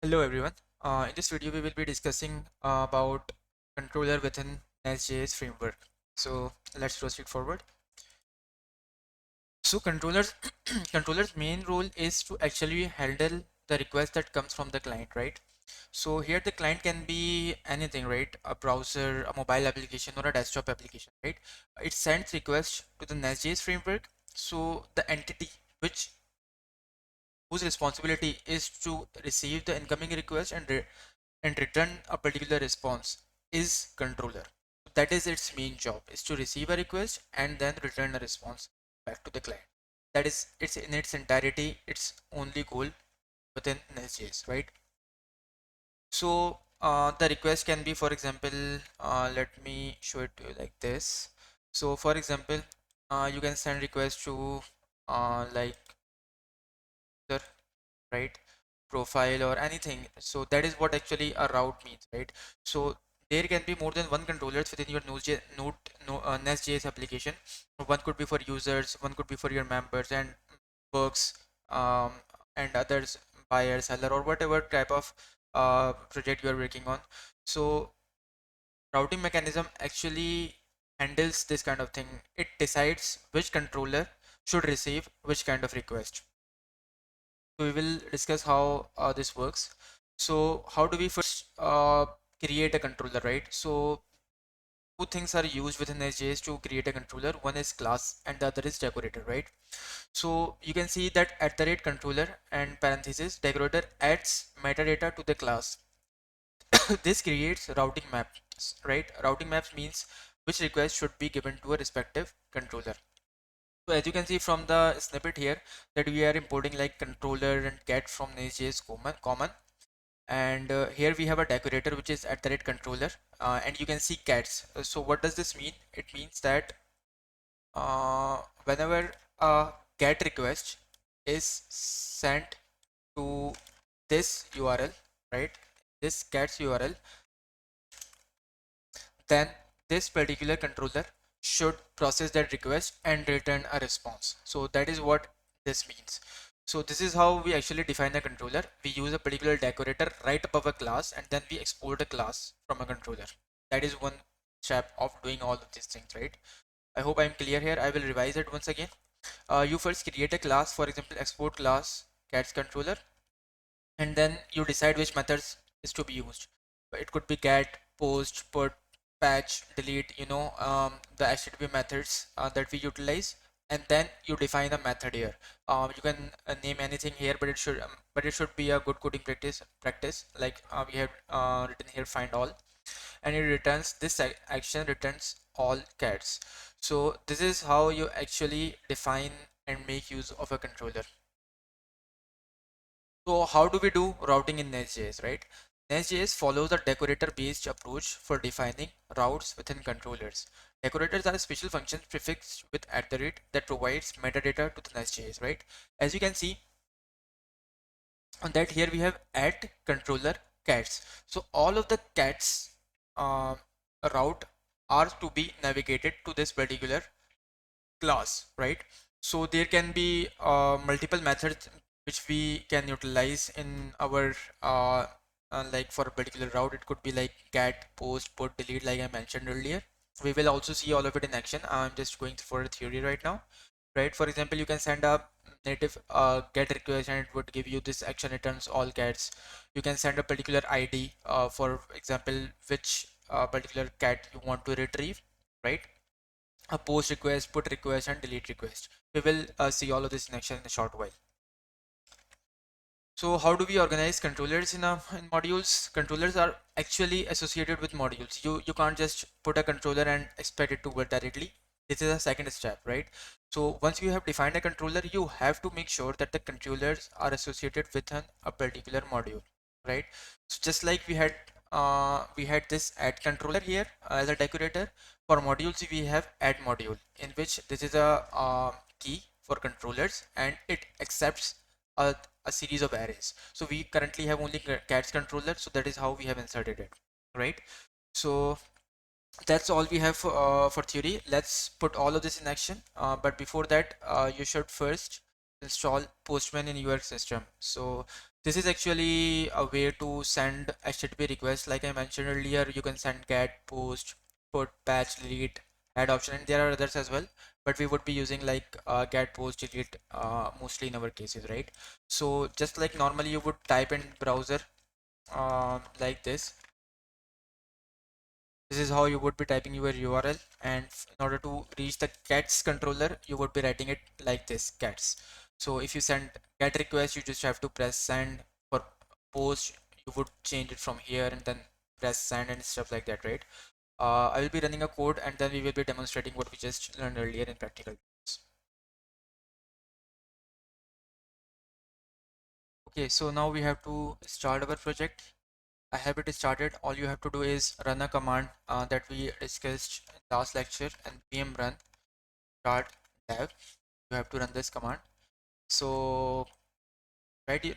Hello everyone. In this video, we will be discussing about controller within NestJS framework. So let's proceed forward. So controllers main role is to actually handle the request that comes from the client, right? So here the client can be anything, right? A browser, a mobile application, or a desktop application, right? It sends request to the NestJS framework. So the entity which whose responsibility is to receive the incoming request and return a particular response is controller. That is its main job, is to receive a request and then return a response back to the client. That is it's in its entirety its only goal within Nest.js, right? So the request can be, for example, let me show it to you like this. So for example, you can send request to like the right profile or anything. So that is what actually a route means, right? So there can be more than one controllers within your Nest.js application. One could be for users, one could be for your members and works, um, and others, buyer, seller, or whatever type of project you are working on. So routing mechanism actually handles this kind of thing. It decides which controller should receive which kind of request. So we will discuss how this works. So how do we first create a controller, right? So two things are used within SJS to create a controller. One is class and the other is decorator, right? So you can see that at the rate controller and parenthesis decorator adds metadata to the class. This creates routing maps, right? Routing maps means which request should be given to a respective controller. So as you can see from the snippet here that we are importing like controller and get from Nest.js common, and here we have a decorator which is at the rate controller, and you can see cats. So what does this mean? It means that whenever a get request is sent to this URL, right? This get's URL, then this particular controller should process that request and return a response. So that is what this means. So this is how we actually define a controller. We use a particular decorator right above a class and then we export a class from a controller. That is one step of doing all of these things, right? I hope I'm clear here. I will revise it once again. You first create a class, for example, export class cats controller, and then you decide which methods is to be used. It could be get, post, put, patch, delete, the HTTP methods that we utilize, and then you define a method here. You can name anything here, but it should be a good coding practice like we have written here, find all, and it returns this action returns all cats. So this is how you actually define and make use of a controller. So how do we do routing in Nest.js, right? Nest.js follows a decorator-based approach for defining routes within controllers. Decorators are special functions prefixed with that provides metadata to the Nest.js, right? As you can see on that here we have add controller cats. So all of the cats uh, route are to be navigated to this particular class, right? So there can be multiple methods which we can utilize in our like for a particular route. It could be like get, post, put, delete, like I mentioned earlier. We will also see all of it in action. I'm just going for a theory right now, right? For example, you can send a native get request and it would give you this action returns all cats. You can send a particular ID, for example, which particular cat you want to retrieve, right? A post request, put request, and delete request. We will see all of this in action in a short while. So how do we organize controllers in modules? Controllers are actually associated with modules. You can't just put a controller and expect it to work directly. This is a second step, right? So once you have defined a controller, you have to make sure that the controllers are associated with a particular module, right? So just like we had this add controller here as a decorator. For modules, we have add module in which this is a key for controllers and it accepts a series of arrays. So we currently have only cats controller, so that is how we have inserted it, right? So that's all we have for theory. Let's put all of this in action, but before that you should first install Postman in your system. So this is actually a way to send HTTP requests. Like I mentioned earlier, you can send get, post, put, patch, delete, add option, and there are others as well. But we would be using like get, post, delete mostly in our cases, right? So just like normally you would type in browser like this. This is how you would be typing your URL, and in order to reach the cats controller, you would be writing it like this, cats. So if you send get request, you just have to press send. For post, you would change it from here and then press send and stuff like that, right? I will be running a code and then we will be demonstrating what we just learned earlier in practical. Okay, so now we have to start our project. I have it started. All you have to do is run a command that we discussed in last lecture, and pm run start dev. You have to run this command. So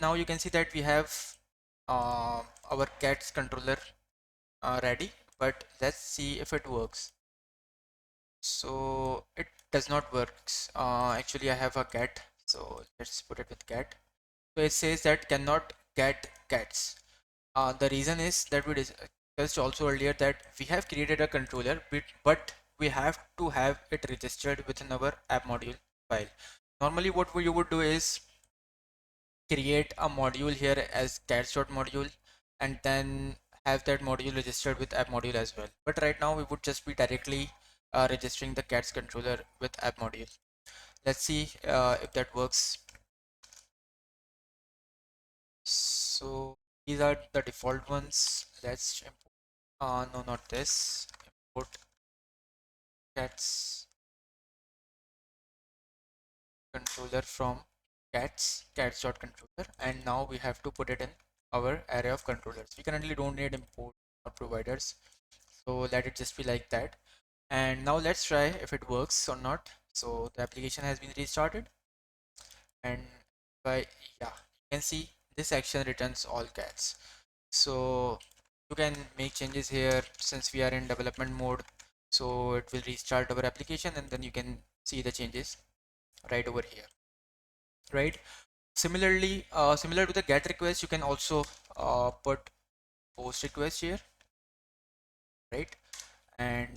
now you can see that we have our cats controller ready, but let's see if it works. So it does not works. Actually I have a cat, so let's put it with cat. So it says that cannot get cats. The reason is that we discussed also earlier that we have created a controller, but we have to have it registered within our app module file. Normally what you would do is create a module here as cats.module and then have that module registered with app module as well. But right now we would just be directly registering the cats controller with app module. Let's see if that works. So these are the default ones. Let's import, no, not this. Import cats controller from cats.controller, and now we have to put it in our array of controllers. We currently don't need import or providers, so let it just be like that. And now let's try if it works or not. So the application has been restarted, and by yeah, you can see this action returns all cats. So you can make changes here since we are in development mode. So it will restart our application and then you can see the changes right over here, right? Similarly, similar to the get request, you can also put post request here, right? And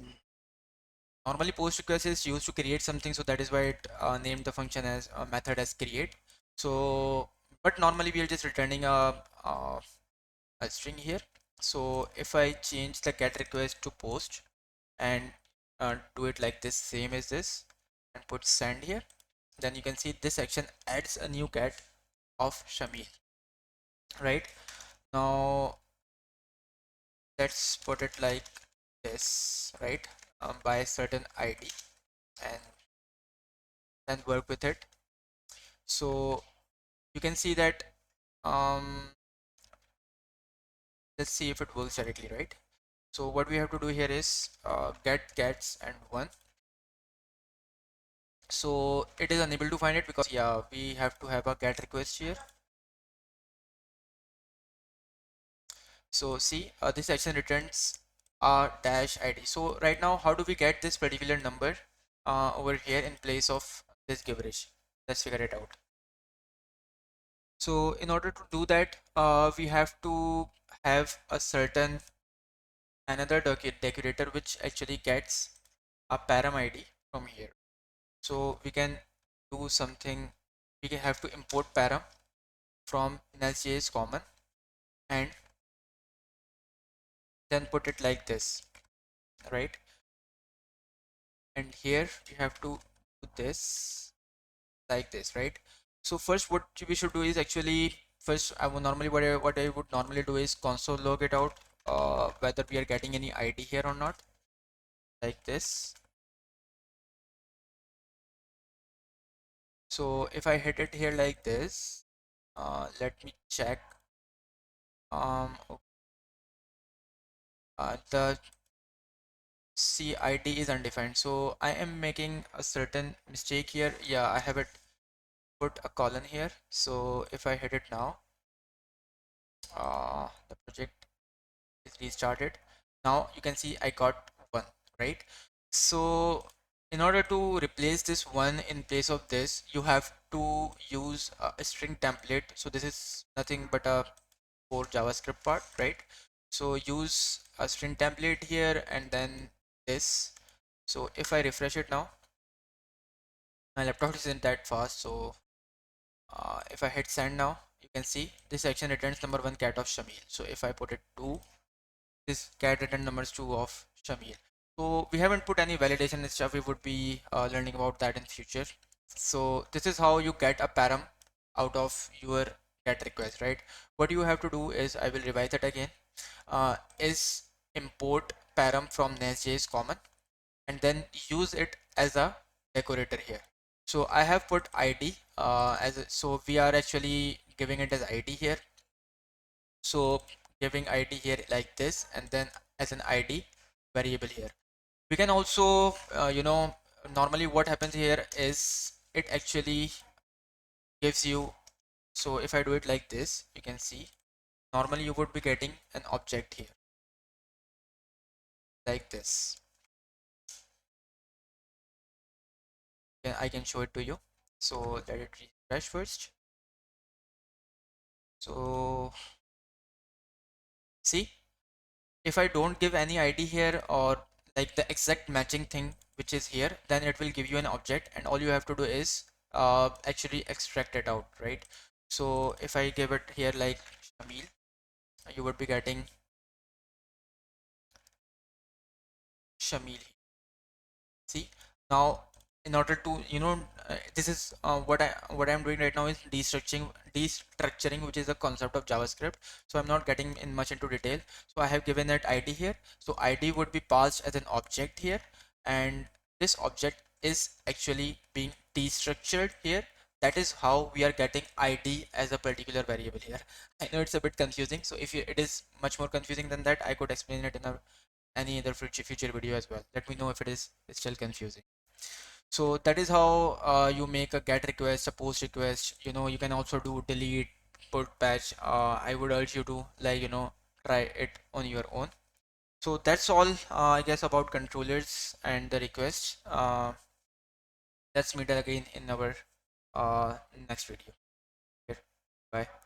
normally post request is used to create something, so that is why it named the function as a method as create. So, but normally we are just returning a string here. So if I change the get request to post and do it like this, same as this, and put send here, then you can see this action adds a new cat of Shamil, right? Now let's put it like this, right? By a certain ID and then work with it. So you can see that um, let's see if it works directly, right? So what we have to do here is get cats and one. So it is unable to find it because yeah, we have to have a get request here. So see, this action returns a dash ID. So right now, how do we get this particular number over here in place of this gibberish? Let's figure it out. So in order to do that, we have to have a certain another decorator which actually gets a param ID from here. So we can do something. We can have to import param from NestJS common and then put it like this, right? And here we have to do this like this, right? So first what we should do is actually first I would normally what I would normally do is console log it out whether we are getting any ID here or not, like this. So if I hit it here like this, let me check. The CID is undefined, so I am making a certain mistake here. Yeah, I have it put a colon here. So if I hit it now, the project is restarted. Now you can see I got one, right? So in order to replace this one in place of this, you have to use a string template. So this is nothing but a core JavaScript part, right? So use a string template here and then this. So if I refresh it now, my laptop isn't that fast. So if I hit send now, you can see this action returns number one cat of Shamil. So if I put it two, this cat return numbers two of Shamil. So we haven't put any validation and stuff. We would be learning about that in future. So this is how you get a param out of your get request, right? What you have to do is, I will revise it again, is import param from NestJS common and then use it as a decorator here. So I have put ID so we are actually giving it as ID here. So giving ID here like this and then as an ID variable here. We can also, normally what happens here is it actually gives you, so if I do it like this, you can see normally you would be getting an object here like this. Yeah, I can show it to you. So let it refresh first. So see, if I don't give any ID here or like the exact matching thing which is here, then it will give you an object and all you have to do is actually extract it out, right? So if I give it here like Shamil, you would be getting Shamil. See, now in order to, this is what I'm doing right now is destructuring, which is a concept of JavaScript. So I'm not getting in much into detail. So I have given it ID here. So ID would be passed as an object here, and this object is actually being destructured here. That is how we are getting ID as a particular variable here. I know it's a bit confusing. So if it is much more confusing than that, I could explain it in any other future video as well. Let me know if it is still confusing. So that is how you make a get request, a post request. You can also do delete, put, patch. I would urge you to try it on your own. So that's all I guess about controllers and the requests. Let's meet again in our next video. Okay, bye.